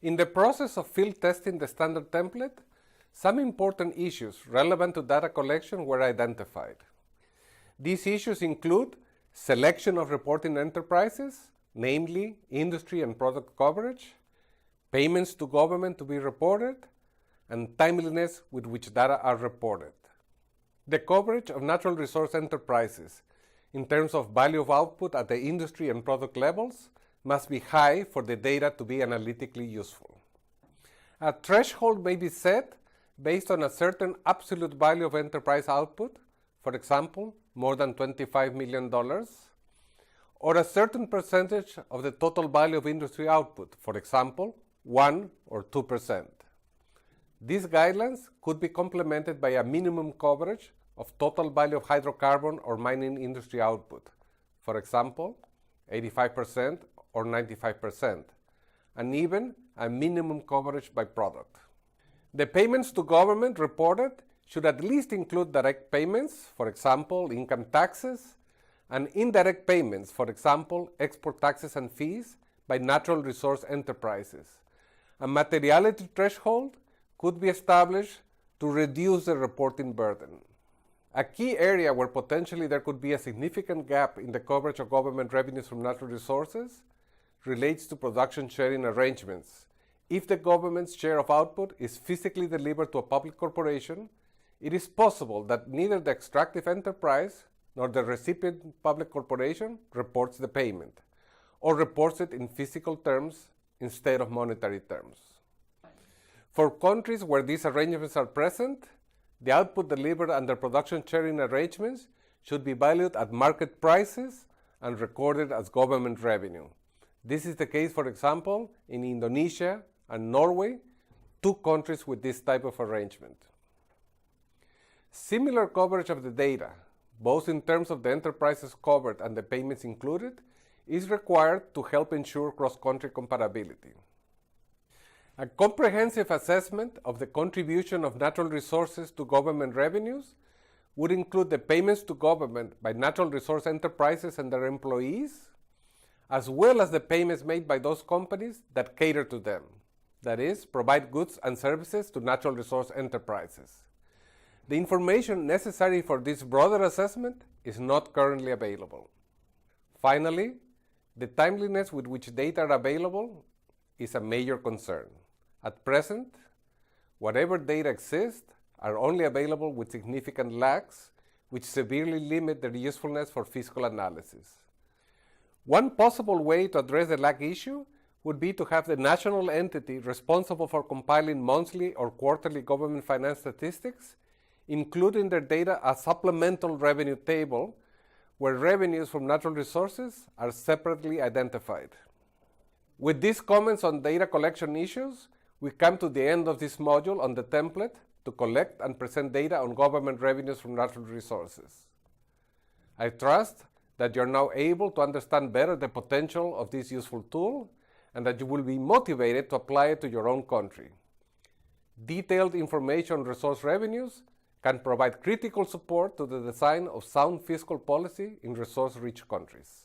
In the process of field testing the standard template, some important issues relevant to data collection were identified. These issues include selection of reporting enterprises, namely industry and product coverage, payments to government to be reported, and timeliness with which data are reported. The coverage of natural resource enterprises in terms of value of output at the industry and product levels must be high for the data to be analytically useful. A threshold may be set based on a certain absolute value of enterprise output, for example, more than $25 million, or a certain percentage of the total value of industry output, for example, 1 or 2%. These guidelines could be complemented by a minimum coverage of total value of hydrocarbon or mining industry output, for example, 85% or 95%, and even a minimum coverage by product. The payments to government reported should at least include direct payments, for example, income taxes, and indirect payments, for example, export taxes and fees by natural resource enterprises. A materiality threshold could be established to reduce the reporting burden. A key area where potentially there could be a significant gap in the coverage of government revenues from natural resources relates to production sharing arrangements. If the government's share of output is physically delivered to a public corporation, it is possible that neither the extractive enterprise nor the recipient public corporation reports the payment, or reports it in physical terms instead of monetary terms. For countries where these arrangements are present, the output delivered under production sharing arrangements should be valued at market prices and recorded as government revenue. This is the case, for example, in Indonesia and Norway, two countries with this type of arrangement. Similar coverage of the data, both in terms of the enterprises covered and the payments included, is required to help ensure cross-country comparability. A comprehensive assessment of the contribution of natural resources to government revenues would include the payments to government by natural resource enterprises and their employees, as well as the payments made by those companies that cater to them, that is, provide goods and services to natural resource enterprises. The information necessary for this broader assessment is not currently available. Finally, the timeliness with which data are available is a major concern. At present, whatever data exist are only available with significant lags, which severely limit their usefulness for fiscal analysis. One possible way to address the lag issue would be to have the national entity responsible for compiling monthly or quarterly government finance statistics include in their data a supplemental revenue table where revenues from natural resources are separately identified. With these comments on data collection issues, we come to the end of this module on the template to collect and present data on government revenues from natural resources. I trust that you're now able to understand better the potential of this useful tool and that you will be motivated to apply it to your own country. Detailed information on resource revenues can provide critical support to the design of sound fiscal policy in resource-rich countries.